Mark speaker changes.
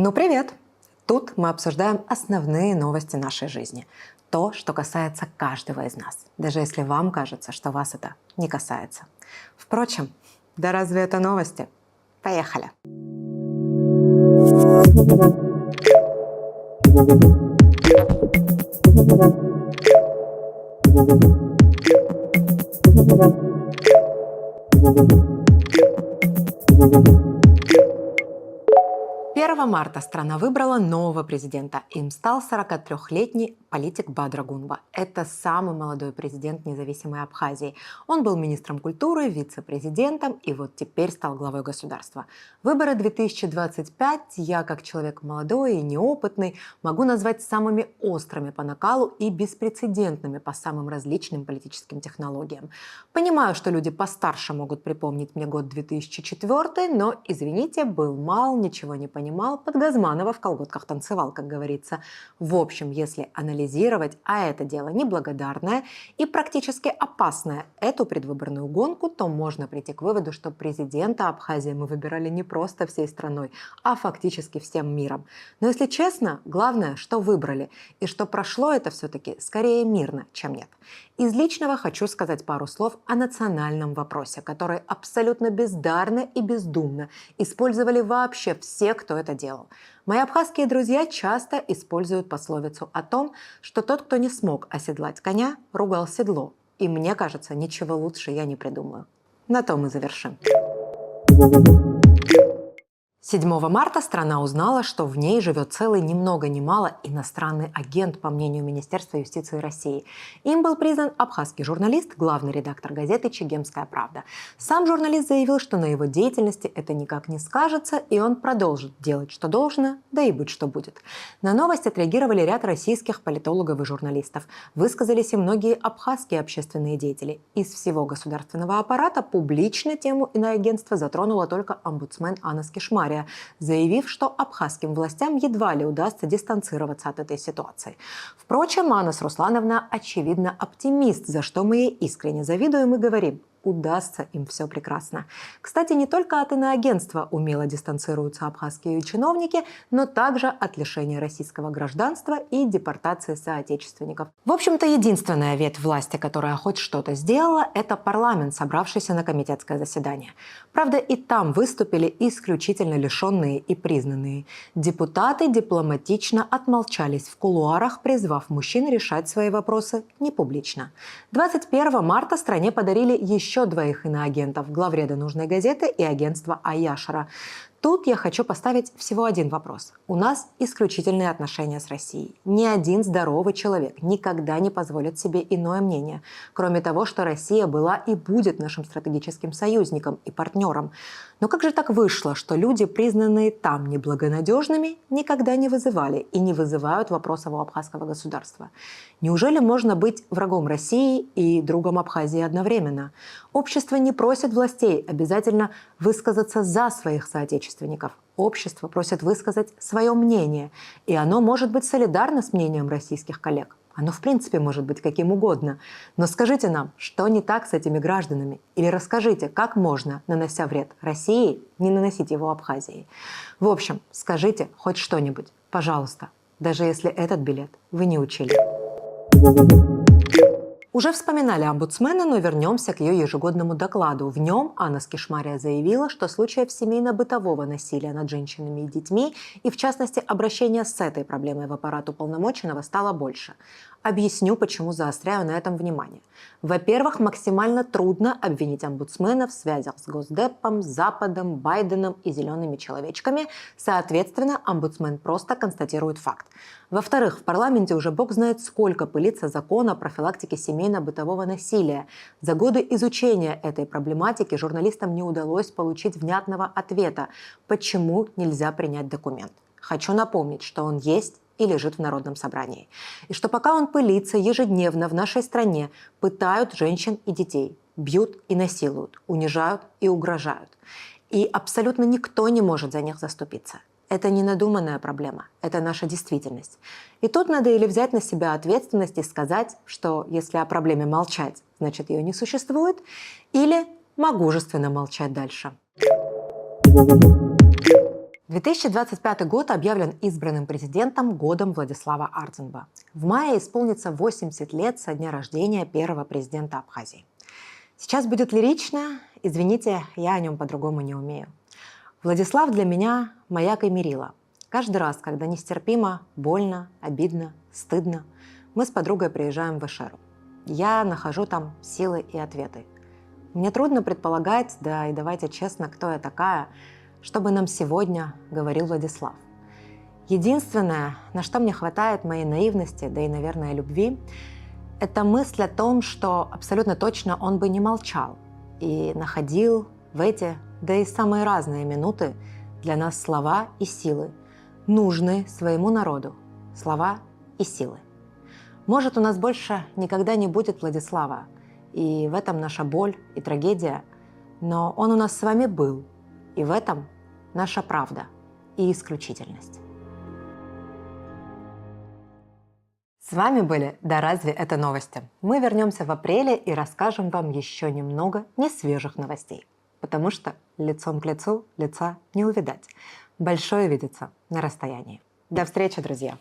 Speaker 1: Ну привет! Тут мы обсуждаем основные новости нашей жизни. То, что касается каждого из нас, даже если вам кажется, что вас это не касается. Впрочем, да разве это новости? Поехали! Марта страна выбрала нового президента. Им стал 43-летний политик Бадра Гунба. Это самый молодой президент независимой Абхазии. Он был министром культуры, вице-президентом и вот теперь стал главой государства. Выборы 2025 я, как человек молодой и неопытный, могу назвать самыми острыми по накалу и беспрецедентными по самым различным политическим технологиям. Понимаю, что люди постарше могут припомнить мне год 2004, но, извините, был мал, ничего не понимал, под Газманова в колготках танцевал, как говорится. В общем, если анализировать, а это дело неблагодарное и практически опасное, эту предвыборную гонку, то можно прийти к выводу, что президента Абхазии мы выбирали не просто всей страной, а фактически всем миром. Но если честно, главное, что выбрали, и что прошло это все-таки скорее мирно, чем нет. Из личного хочу сказать пару слов о национальном вопросе, который абсолютно бездарно и бездумно использовали вообще все, кто это делал. Мои абхазские друзья часто используют пословицу о том, что тот, кто не смог оседлать коня, ругал седло. И мне кажется, ничего лучше я не придумаю. На том и завершим. 7 марта страна узнала, что в ней живет целый ни много ни мало иностранный агент, по мнению Министерства юстиции России. Им был признан абхазский журналист, главный редактор газеты «Чегемская правда». Сам журналист заявил, что на его деятельности это никак не скажется, и он продолжит делать, что должно, да и быть, что будет. На новость отреагировали ряд российских политологов и журналистов. Высказались и многие абхазские общественные деятели. Из всего государственного аппарата публично тему иноагентства затронула только омбудсмен Анна Скишмария, заявив, что абхазским властям едва ли удастся дистанцироваться от этой ситуации. Впрочем, Анна Руслановна, очевидно, оптимист, за что мы ей искренне завидуем и говорим: удастся им все прекрасно. Кстати, не только от иноагентства умело дистанцируются абхазские чиновники, но также от лишения российского гражданства и депортации соотечественников. В общем-то, единственная ветвь власти, которая хоть что-то сделала, это парламент, собравшийся на комитетское заседание. Правда, и там выступили исключительно лишенные и признанные. Депутаты дипломатично отмолчались в кулуарах, призвав мужчин решать свои вопросы не публично. 21 марта стране подарили еще двоих иноагентов – главреда нужной газеты и агентства Аяшера. Тут я хочу поставить всего один вопрос. У нас исключительные отношения с Россией. Ни один здоровый человек никогда не позволит себе иное мнение, кроме того, что Россия была и будет нашим стратегическим союзником и партнером. Но как же так вышло, что люди, признанные там неблагонадежными, никогда не вызывали и не вызывают вопросов у абхазского государства? Неужели можно быть врагом России и другом Абхазии одновременно? Общество не просит властей обязательно высказаться за своих соотечественников. Общество просит высказать свое мнение, и оно может быть солидарно с мнением российских коллег. Оно в принципе может быть каким угодно. Но скажите нам, что не так с этими гражданами? Или расскажите, как можно, нанося вред России, не наносить его Абхазии? В общем, скажите хоть что-нибудь, пожалуйста, даже если этот билет вы не учили. Уже вспоминали омбудсмена, но вернемся к ее ежегодному докладу. В нем Анна Скишмария заявила, что случаев семейно-бытового насилия над женщинами и детьми, и в частности обращения с этой проблемой в аппарат уполномоченного, стало больше. Объясню, почему заостряю на этом внимание. Во-первых, максимально трудно обвинить омбудсмена в связях с Госдепом, Западом, Байденом и зелеными человечками. Соответственно, омбудсмен просто констатирует факт. Во-вторых, в парламенте уже бог знает сколько пылится закон о профилактике семейно-бытового насилия. За годы изучения этой проблематики журналистам не удалось получить внятного ответа, почему нельзя принять документ. Хочу напомнить, что он есть и лежит в Народном собрании. И что пока он пылится, ежедневно в нашей стране пытают женщин и детей, бьют и насилуют, унижают и угрожают. И абсолютно никто не может за них заступиться. Это не надуманная проблема, это наша действительность. И тут надо или взять на себя ответственность и сказать, что если о проблеме молчать, значит ее не существует, или могущественно молчать дальше. 2025 год объявлен избранным президентом годом Владислава Ардзинба. В мае исполнится 80 лет со дня рождения первого президента Абхазии. Сейчас будет лирично, извините, я о нем по-другому не умею. Владислав для меня маяк и мерила. Каждый раз, когда нестерпимо, больно, обидно, стыдно, мы с подругой приезжаем в Эшеру. Я нахожу там силы и ответы. Мне трудно предполагать, да и давайте честно, кто я такая, чтобы нам сегодня говорил Владислав. Единственное, на что мне хватает моей наивности, да и, наверное, любви, это мысль о том, что абсолютно точно он бы не молчал и находил в эти, да и самые разные минуты для нас слова и силы, нужные своему народу, слова и силы. Может, у нас больше никогда не будет Владислава, и в этом наша боль и трагедия, но он у нас с вами был, и в этом наша правда и исключительность. С вами были «Да разве это новости?». Мы вернемся в апреле и расскажем вам еще немного несвежих новостей, потому что лицом к лицу лица не увидать. Большое видится на расстоянии. До встречи, друзья!